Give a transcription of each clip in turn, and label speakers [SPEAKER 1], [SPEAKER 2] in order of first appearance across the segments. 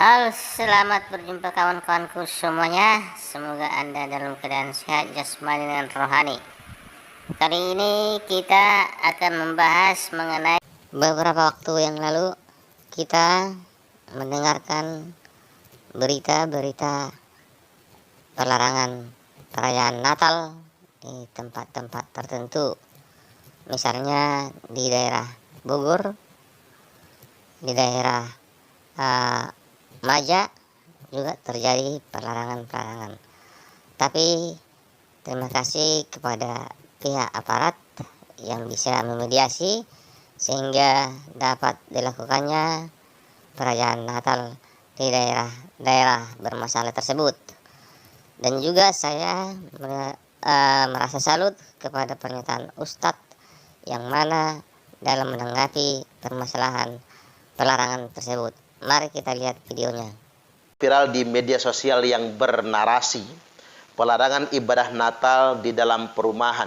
[SPEAKER 1] Halo, selamat berjumpa kawan-kawanku semuanya. Semoga Anda dalam keadaan sehat jasmani dan rohani. Kali ini kita akan membahas mengenai beberapa waktu yang lalu kita mendengarkan berita-berita pelarangan perayaan Natal di tempat-tempat tertentu. Misalnya di daerah Bogor, di daerah Maja juga terjadi pelarangan-pelarangan. Tapi terima kasih kepada pihak aparat yang bisa memediasi sehingga dapat dilakukannya perayaan Natal di daerah-daerah bermasalah tersebut. Dan juga saya merasa salut kepada pernyataan Ustadz yang mana dalam menanggapi permasalahan pelarangan tersebut. Mari kita lihat videonya.
[SPEAKER 2] Viral di media sosial yang bernarasi pelarangan ibadah Natal di dalam perumahan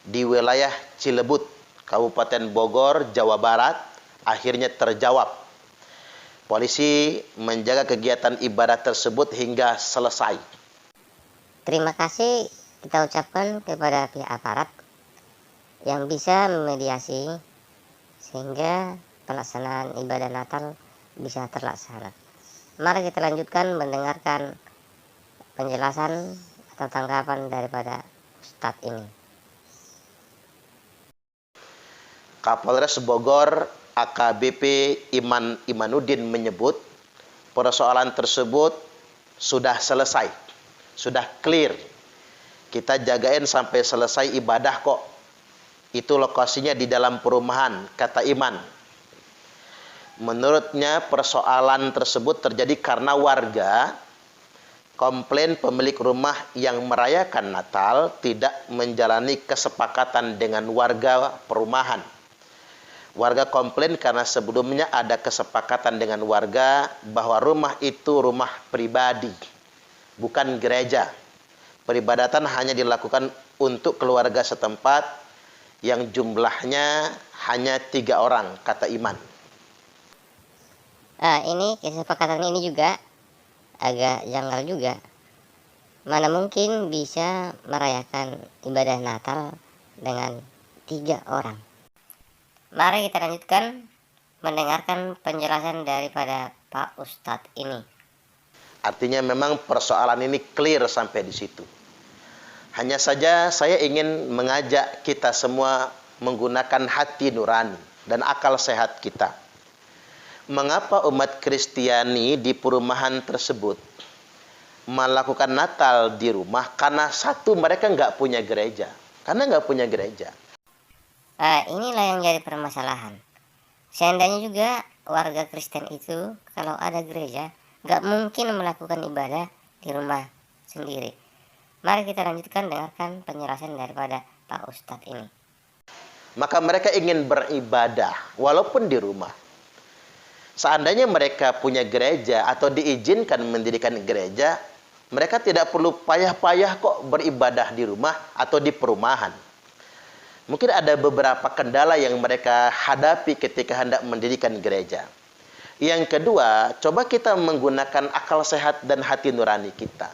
[SPEAKER 2] di wilayah Cilebut, Kabupaten Bogor, Jawa Barat, akhirnya terjawab. Polisi menjaga kegiatan ibadah tersebut hingga selesai.
[SPEAKER 1] Terima kasih kita ucapkan kepada pihak aparat yang bisa memediasi sehingga pelaksanaan ibadah Natal bisa terlaksana. Mari kita lanjutkan mendengarkan penjelasan atau tanggapan daripada Ustadz ini.
[SPEAKER 2] Kapolres Bogor AKBP Imanuddin menyebut persoalan tersebut sudah selesai, sudah clear. Kita jagain sampai selesai ibadah kok. Itu lokasinya di dalam perumahan, kata Iman. Menurutnya persoalan tersebut terjadi karena warga komplain pemilik rumah yang merayakan Natal tidak menjalani kesepakatan dengan warga perumahan. Warga komplain karena sebelumnya ada kesepakatan dengan warga bahwa rumah itu rumah pribadi, bukan gereja. Peribadatan hanya dilakukan untuk keluarga setempat yang jumlahnya hanya 3 orang, kata Iman.
[SPEAKER 1] Ini kesepakatan ini juga agak janggal juga. Mana mungkin bisa merayakan ibadah Natal dengan 3 orang. Mari kita lanjutkan mendengarkan penjelasan daripada Pak Ustadz ini.
[SPEAKER 2] Artinya memang persoalan ini clear sampai di situ. Hanya saja saya ingin mengajak kita semua menggunakan hati nurani dan akal sehat kita. Mengapa umat Kristiani di perumahan tersebut melakukan Natal di rumah? Karena satu, mereka nggak punya gereja. Karena nggak punya gereja.
[SPEAKER 1] Inilah yang jadi permasalahan. Seandainya juga warga Kristen itu kalau ada gereja nggak mungkin melakukan ibadah di rumah sendiri. Mari kita lanjutkan dengarkan penjelasan daripada Pak Ustadz ini.
[SPEAKER 2] Maka mereka ingin beribadah walaupun di rumah. Seandainya mereka punya gereja atau diizinkan mendirikan gereja, mereka tidak perlu payah-payah kok beribadah di rumah atau di perumahan. Mungkin ada beberapa kendala yang mereka hadapi ketika hendak mendirikan gereja. Yang kedua, coba kita menggunakan akal sehat dan hati nurani kita.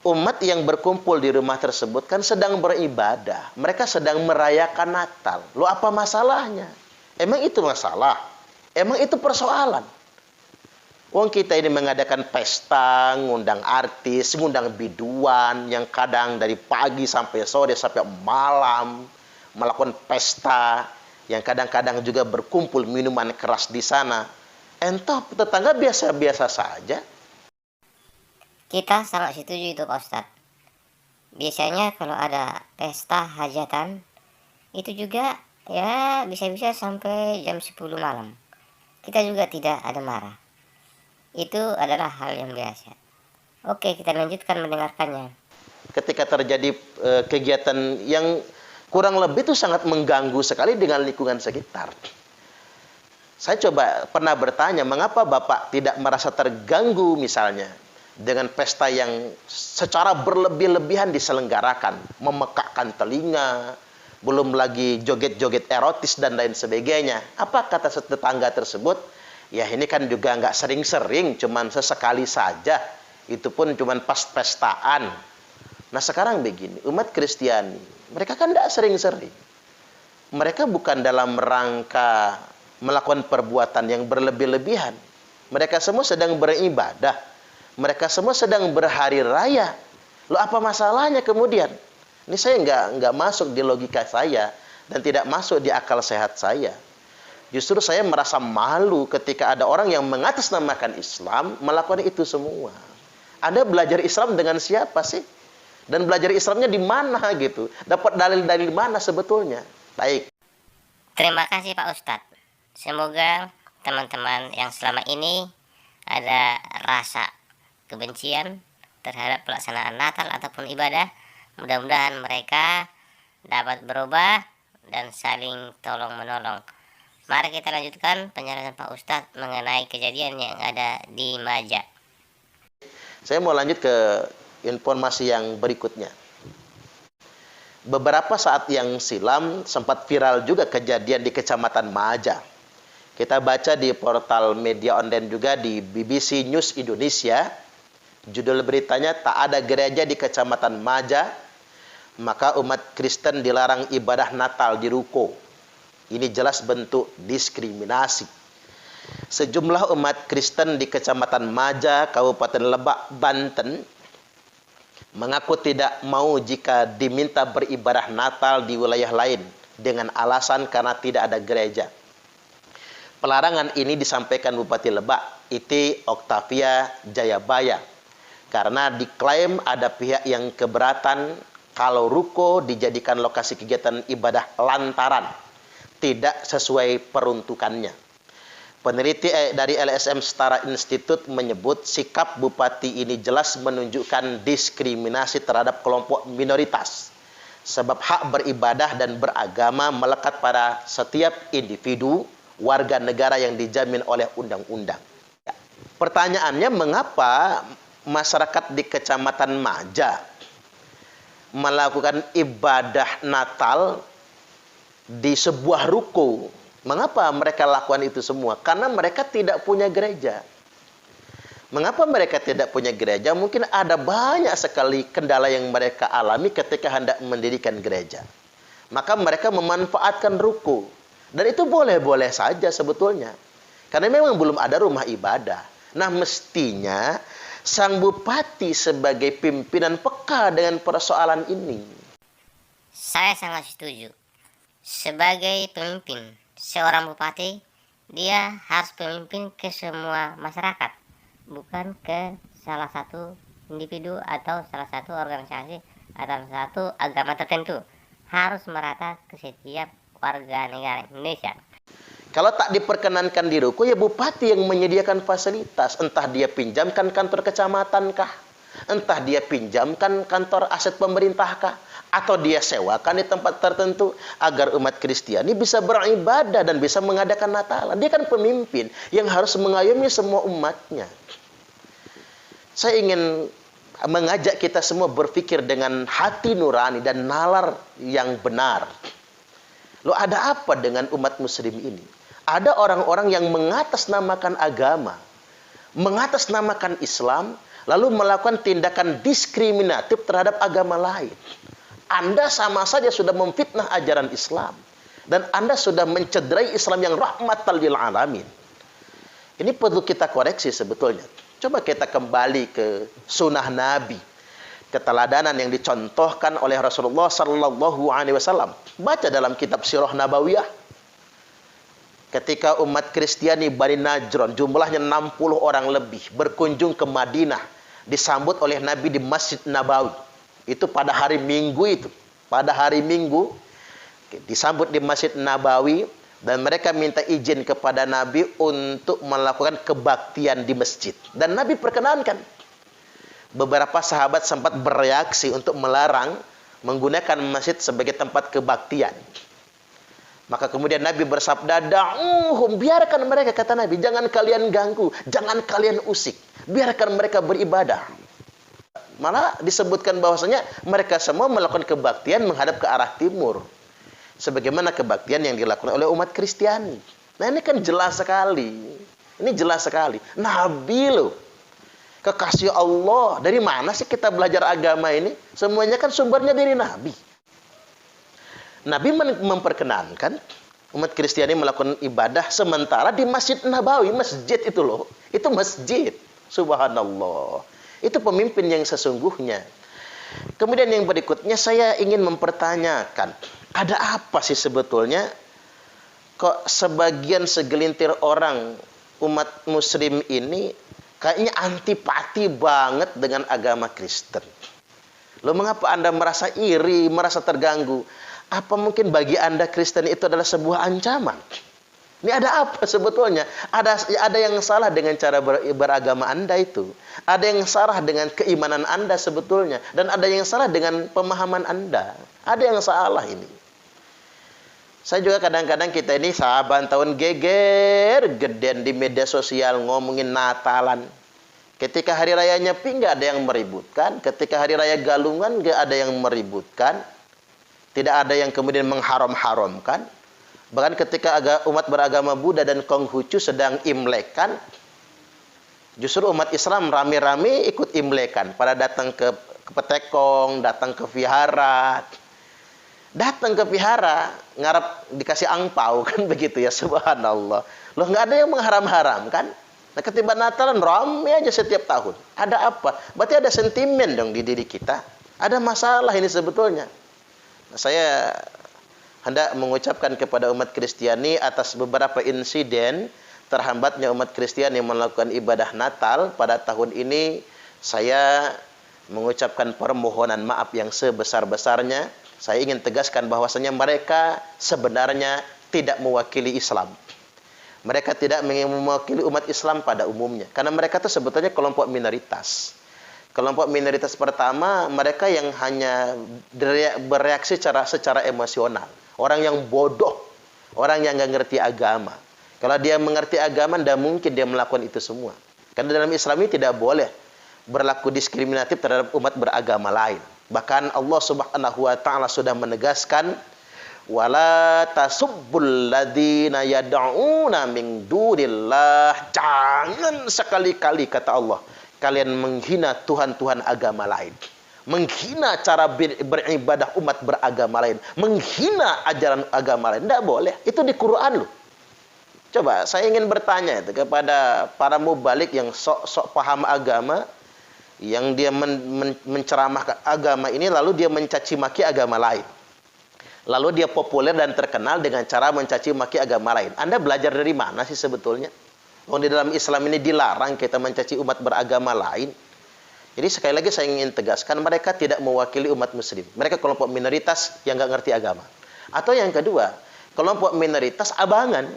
[SPEAKER 2] Umat yang berkumpul di rumah tersebut kan sedang beribadah. Mereka sedang merayakan Natal. Loh, apa masalahnya? Emang itu masalah? Emang itu persoalan? Wong kita ini mengadakan pesta, ngundang artis, ngundang biduan yang kadang dari pagi sampai sore sampai malam melakukan pesta, yang kadang-kadang juga berkumpul minuman keras di sana. Entah tetangga biasa-biasa saja.
[SPEAKER 1] Kita sangat setuju itu Pak Ustadz. Biasanya kalau ada pesta hajatan itu juga ya bisa-bisa sampai jam 10 malam. Kita juga tidak ada marah. Itu adalah hal yang biasa. Oke, kita lanjutkan mendengarkannya.
[SPEAKER 2] Ketika terjadi kegiatan yang kurang lebih itu sangat mengganggu sekali dengan lingkungan sekitar. Saya coba pernah bertanya, mengapa Bapak tidak merasa terganggu misalnya dengan pesta yang secara berlebih-lebihan diselenggarakan, memekakkan telinga, belum lagi joget-joget erotis dan lain sebagainya. Apa kata tetangga tersebut? Ya ini kan juga nggak sering-sering, cuman sesekali saja. Itu pun cuman pas pestaan. Nah sekarang begini, umat Kristiani, mereka kan nggak sering-sering. Mereka bukan dalam rangka melakukan perbuatan yang berlebih-lebihan. Mereka semua sedang beribadah. Mereka semua sedang berhari raya. Loh apa masalahnya kemudian? Ini saya nggak masuk di logika saya dan tidak masuk di akal sehat saya. Justru saya merasa malu ketika ada orang yang mengatasnamakan Islam melakukan itu semua. Anda belajar Islam dengan siapa sih? Dan belajar Islamnya di mana gitu? Dapat dalil-dalil mana sebetulnya? Baik.
[SPEAKER 1] Terima kasih Pak Ustadz. Semoga teman-teman yang selama ini ada rasa kebencian terhadap pelaksanaan Natal ataupun ibadah, mudah-mudahan mereka dapat berubah dan saling tolong-menolong. Mari kita lanjutkan penjelasan Pak Ustadz mengenai kejadian yang ada di Maja.
[SPEAKER 2] Saya mau lanjut ke informasi yang berikutnya. Beberapa saat yang silam sempat viral juga kejadian di Kecamatan Maja. Kita baca di portal media online juga di BBC News Indonesia. Judul beritanya, tak ada gereja di Kecamatan Maja, maka umat Kristen dilarang ibadah Natal di ruko. Ini jelas bentuk diskriminasi. Sejumlah umat Kristen di Kecamatan Maja, Kabupaten Lebak, Banten, mengaku tidak mau jika diminta beribadah Natal di wilayah lain dengan alasan karena tidak ada gereja. Pelarangan ini disampaikan Bupati Lebak, Iti Oktavia Jayabaya, karena diklaim ada pihak yang keberatan kalau ruko dijadikan lokasi kegiatan ibadah lantaran tidak sesuai peruntukannya. Peneliti dari LSM Setara Institute menyebut sikap Bupati ini jelas menunjukkan diskriminasi terhadap kelompok minoritas. Sebab hak beribadah dan beragama melekat pada setiap individu warga negara yang dijamin oleh undang-undang. Ya. Pertanyaannya, mengapa masyarakat di Kecamatan Maja melakukan ibadah Natal di sebuah ruko? Mengapa mereka lakukan itu semua? Karena mereka tidak punya gereja. Mengapa mereka tidak punya gereja? Mungkin ada banyak sekali kendala yang mereka alami ketika hendak mendirikan gereja. Maka mereka memanfaatkan ruko. Dan itu boleh-boleh saja sebetulnya. Karena memang belum ada rumah ibadah. Nah mestinya sang bupati sebagai pimpinan peka dengan persoalan ini.
[SPEAKER 1] Saya sangat setuju. Sebagai pemimpin, seorang bupati, dia harus pemimpin ke semua masyarakat, bukan ke salah satu individu atau salah satu organisasi atau satu agama tertentu. Harus merata ke setiap warga negara Indonesia.
[SPEAKER 2] Kalau tak diperkenankan di ruko, ya bupati yang menyediakan fasilitas. Entah dia pinjamkan kantor kecamatan kah? Entah dia pinjamkan kantor aset pemerintah kah? Atau dia sewakan di tempat tertentu agar umat Kristiani bisa beribadah dan bisa mengadakan Natalan. Dia kan pemimpin yang harus mengayomi semua umatnya. Saya ingin mengajak kita semua berpikir dengan hati nurani dan nalar yang benar. Loh, ada apa dengan umat muslim ini? Ada orang-orang yang mengatasnamakan agama, mengatasnamakan Islam, lalu melakukan tindakan diskriminatif terhadap agama lain. Anda sama saja sudah memfitnah ajaran Islam. Dan Anda sudah mencederai Islam yang rahmatan lil alamin. Ini perlu kita koreksi sebetulnya. Coba kita kembali ke sunnah Nabi. Keteladanan yang dicontohkan oleh Rasulullah Sallallahu Alaihi Wasallam. Baca dalam kitab Sirah Nabawiyah. Ketika umat Kristiani Bani Najran, jumlahnya 60 orang lebih, berkunjung ke Madinah. Disambut oleh Nabi di Masjid Nabawi. Itu pada hari Minggu itu. Pada hari Minggu disambut di Masjid Nabawi dan mereka minta izin kepada Nabi untuk melakukan kebaktian di masjid. Dan Nabi perkenankan. Beberapa sahabat sempat bereaksi untuk melarang menggunakan masjid sebagai tempat kebaktian. Maka kemudian Nabi bersabda, "Da'uhum, biarkan mereka," kata Nabi, "jangan kalian ganggu, jangan kalian usik. Biarkan mereka beribadah." Malah disebutkan bahwasanya mereka semua melakukan kebaktian menghadap ke arah timur. Sebagaimana kebaktian yang dilakukan oleh umat Kristiani. Nah ini kan jelas sekali. Ini jelas sekali. Nabi loh. Kekasih Allah. Dari mana sih kita belajar agama ini? Semuanya kan sumbernya dari Nabi. Nabi memperkenankan umat Kristiani melakukan ibadah sementara di Masjid Nabawi. Masjid itu loh. Itu masjid. Subhanallah. Itu pemimpin yang sesungguhnya. Kemudian yang berikutnya saya ingin mempertanyakan. Ada apa sih sebetulnya kok sebagian segelintir orang umat muslim ini kayaknya antipati banget dengan agama Kristen? Loh, mengapa Anda merasa iri, merasa terganggu? Apa mungkin bagi Anda Kristen itu adalah sebuah ancaman? Ini ada apa sebetulnya? Ada yang salah dengan cara beragama Anda itu. Ada yang salah dengan keimanan Anda sebetulnya. Dan ada yang salah dengan pemahaman Anda. Ada yang salah ini. Saya juga kadang-kadang kita ini sahabat tahun geger gedean di media sosial ngomongin Natalan. Ketika hari raya Nyepi nggak ada yang meributkan. Ketika hari raya Galungan nggak ada yang meributkan. Tidak ada yang kemudian mengharam-haramkan. Bahkan ketika umat beragama Buddha dan Konghucu sedang imlekan, justru umat Islam rame-rame ikut imlekan. Pada datang ke petekong, datang ke vihara. Datang ke vihara, ngarep dikasih angpau, kan begitu ya, subhanallah. Loh, nggak ada yang mengharam-haramkan. Nah, ketiba Natalan rame aja setiap tahun. Ada apa? Berarti ada sentimen dong di diri kita. Ada masalah ini sebetulnya. Nah, saya hendak mengucapkan kepada umat Kristiani atas beberapa insiden terhambatnya umat Kristiani melakukan ibadah Natal pada tahun ini. Saya mengucapkan permohonan maaf yang sebesar-besarnya. Saya ingin tegaskan bahwasanya mereka sebenarnya tidak mewakili Islam. Mereka tidak mewakili umat Islam pada umumnya. Karena mereka itu sebetulnya kelompok minoritas. Kelompok minoritas pertama, mereka yang hanya bereaksi secara emosional. Orang yang bodoh, orang yang nggak ngerti agama. Kalau dia mengerti agama, tidak mungkin dia melakukan itu semua. Karena dalam Islam ini tidak boleh berlaku diskriminatif terhadap umat beragama lain. Bahkan Allah Subhanahu wa taala sudah menegaskan, wala tasubbul ladzina yad'una min dunillah. Jangan sekali-kali, kata Allah, kalian menghina tuhan-tuhan agama lain. Menghina cara beribadah umat beragama lain. Menghina ajaran agama lain. Tidak boleh. Itu di Quran loh. Coba saya ingin bertanya itu kepada para mubalik yang sok paham agama. Yang dia menceramahkan agama ini lalu dia mencaci maki agama lain. Lalu dia populer dan terkenal dengan cara mencaci maki agama lain. Anda belajar dari mana sih sebetulnya? Di dalam Islam ini dilarang kita mencaci umat beragama lain. Jadi sekali lagi saya ingin tegaskan, mereka tidak mewakili umat muslim. Mereka kelompok minoritas yang nggak ngerti agama. Atau yang kedua, kelompok minoritas abangan.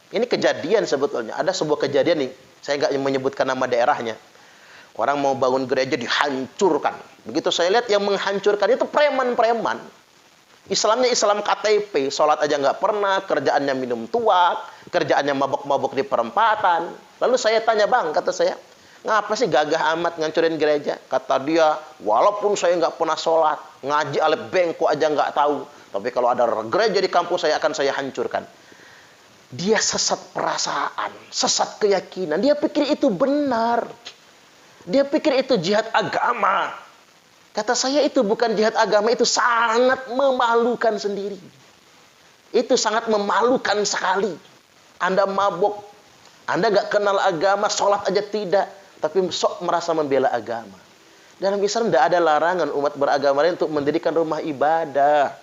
[SPEAKER 2] Ini kejadian sebetulnya. Ada sebuah kejadian nih, saya nggak menyebutkan nama daerahnya. Orang mau bangun gereja dihancurkan. Begitu saya lihat yang menghancurkan itu preman-preman. Islamnya Islam KTP, sholat aja nggak pernah, kerjaannya minum tuak, kerjaannya mabok-mabok di perempatan. Lalu saya tanya, bang, kata saya, ngapa sih gagah amat ngancurin gereja? Kata dia, walaupun saya nggak pernah sholat, ngaji alif bengko aja nggak tahu, tapi kalau ada gereja di kampus saya akan saya hancurkan. Dia sesat perasaan, sesat keyakinan. Dia pikir itu benar. Dia pikir itu jihad agama. Kata saya, itu bukan jihad agama, itu sangat memalukan sendiri. Itu sangat memalukan sekali. Anda mabok, Anda nggak kenal agama, sholat aja tidak, tapi sok merasa membela agama. Dalam Islam tidak ada larangan umat beragama lain untuk mendirikan rumah ibadah.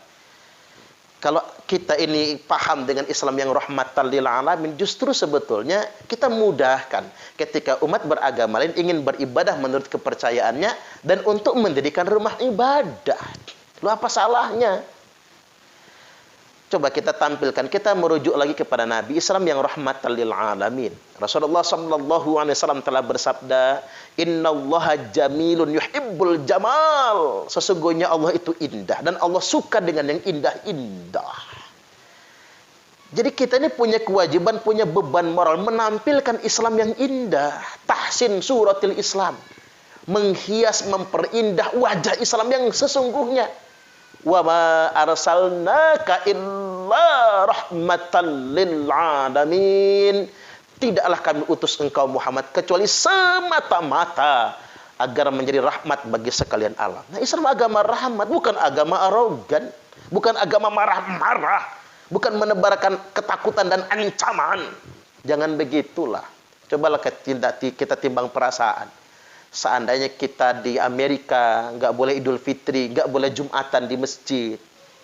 [SPEAKER 2] Kalau kita ini paham dengan Islam yang rahmatan lil alamin, justru sebetulnya kita mudahkan ketika umat beragama lain ingin beribadah menurut kepercayaannya dan untuk mendirikan rumah ibadah. Lu apa salahnya? Coba kita tampilkan, kita merujuk lagi kepada Nabi Islam yang rahmatan lil alamin. Rasulullah sallallahu alaihi wasallam telah bersabda, "Innallaha jamilun yuhibbul jamal." Sesungguhnya Allah itu indah dan Allah suka dengan yang indah-indah. Jadi kita ini punya kewajiban, punya beban moral menampilkan Islam yang indah. Tahsin suratil Islam. Menghias, memperindah wajah Islam yang sesungguhnya. Wa ma arsalnaka illa rahmatan lil alamin. tidaklah kami utus engkau Muhammad kecuali semata-mata agar menjadi rahmat bagi sekalian alam. Nah, Islam agama rahmat, bukan agama arogan, bukan agama marah-marah, bukan menebarkan ketakutan dan ancaman. Jangan begitulah. Cobalah kita timbang perasaan. Seandainya kita di Amerika nggak boleh Idul Fitri, nggak boleh Jumatan di masjid.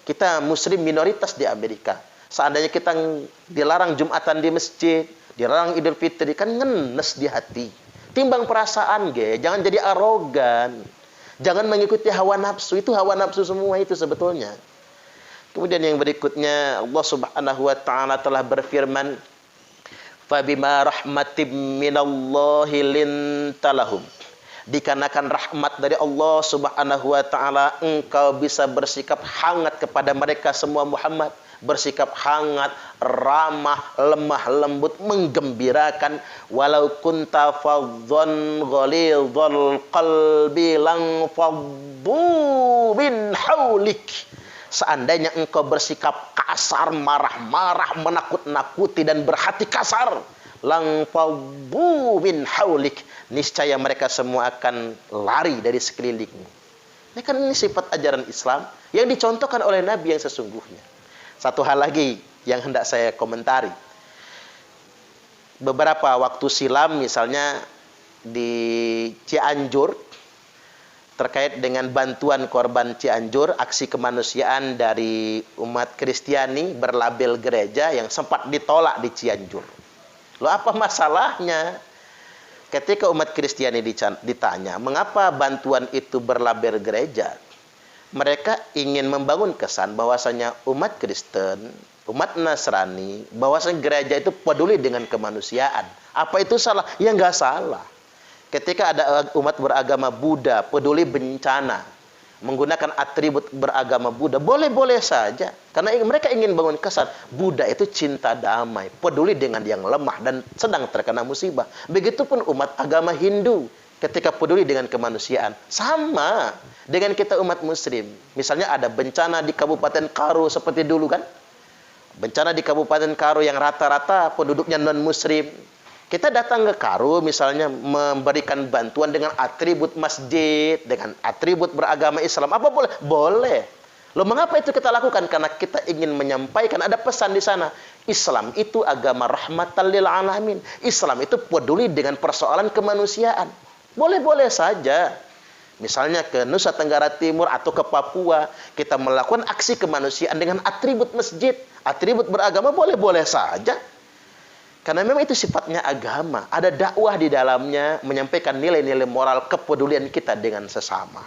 [SPEAKER 2] Kita Muslim minoritas di Amerika. Seandainya kita dilarang Jumatan di masjid, dilarang Idul Fitri, kan ngenes di hati. Timbang perasaan, jangan jadi arogan. Jangan mengikuti hawa nafsu. Itu hawa nafsu semua itu sebetulnya. Kemudian yang berikutnya, Allah Subhanahu wa taala telah berfirman, "Fabima rahmatim minallahi lintalahum." Dikarenakan rahmat dari Allah Subhanahu wa taala, engkau bisa bersikap hangat kepada mereka semua Muhammad, bersikap hangat, ramah, lemah lembut, menggembirakan. Walau kunta fadhdhan ghalidhal qalbi lang faddu min haulik. Seandainya engkau bersikap kasar, marah-marah, menakut-nakuti dan berhati kasar, lang faddu min haulik, niscaya mereka semua akan lari dari sekelilingmu. Ini kan sifat ajaran Islam yang dicontohkan oleh Nabi yang sesungguhnya. Satu hal lagi yang hendak saya komentari. Beberapa waktu silam misalnya di Cianjur, terkait dengan bantuan korban Cianjur, aksi kemanusiaan dari umat Kristiani berlabel gereja yang sempat ditolak di Cianjur. Loh, apa masalahnya? Ketika umat Kristiani ditanya, mengapa bantuan itu berlabel gereja? Mereka ingin membangun kesan bahwasanya umat Kristen, umat Nasrani, bahwasanya gereja itu peduli dengan kemanusiaan. Apa itu salah? Ya nggak salah. Ketika ada umat beragama Buddha peduli bencana, menggunakan atribut beragama Buddha, boleh-boleh saja. Karena mereka ingin bangun kesan Buddha itu cinta damai, peduli dengan yang lemah dan sedang terkena musibah. Begitupun umat agama Hindu ketika peduli dengan kemanusiaan. Sama dengan kita umat Muslim. Misalnya ada bencana di Kabupaten Karo seperti dulu kan. Bencana di Kabupaten Karo yang rata-rata penduduknya non-Muslim. Kita datang ke Karo misalnya memberikan bantuan dengan atribut masjid, dengan atribut beragama Islam. Apa boleh? Boleh. Loh, mengapa itu kita lakukan? Karena kita ingin menyampaikan, ada pesan di sana. Islam itu agama rahmatan lil alamin. Islam itu peduli dengan persoalan kemanusiaan. Boleh-boleh saja. Misalnya ke Nusa Tenggara Timur atau ke Papua, kita melakukan aksi kemanusiaan dengan atribut masjid, atribut beragama, boleh-boleh saja. Karena memang itu sifatnya agama. Ada dakwah di dalamnya, menyampaikan nilai-nilai moral kepedulian kita dengan sesama.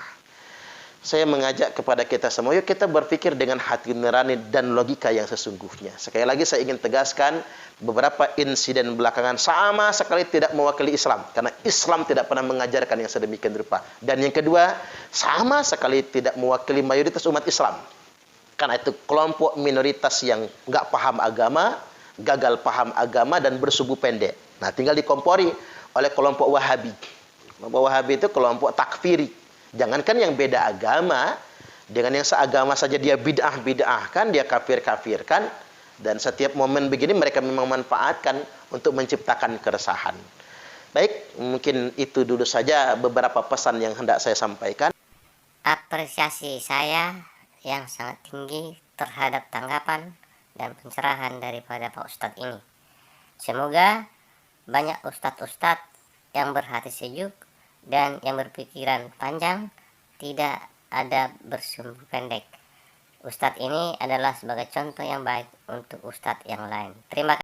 [SPEAKER 2] Saya mengajak kepada kita semua, yuk kita berpikir dengan hati nurani dan logika yang sesungguhnya. Sekali lagi saya ingin tegaskan, beberapa insiden belakangan sama sekali tidak mewakili Islam. Karena Islam tidak pernah mengajarkan yang sedemikian rupa. Dan yang kedua, sama sekali tidak mewakili mayoritas umat Islam. Karena itu kelompok minoritas yang nggak paham agama, gagal paham agama dan bersubu pendek. Nah, tinggal dikompori oleh kelompok Wahabi. Kelompok Wahabi itu kelompok takfiri. Jangankan yang beda agama, dengan yang seagama saja dia bid'ah-bid'ahkan, dia kafir-kafirkan, dan setiap momen begini mereka memang memanfaatkan untuk menciptakan keresahan. Baik, mungkin itu dulu saja beberapa pesan yang hendak saya sampaikan.
[SPEAKER 1] Apresiasi saya yang sangat tinggi terhadap tanggapan dan pencerahan daripada Pak Ustadz ini. Semoga banyak ustadz-ustadz yang berhati sejuk dan yang berpikiran panjang, tidak ada bersumbu pendek. Ustadz ini adalah sebagai contoh yang baik untuk ustadz yang lain. Terima kasih.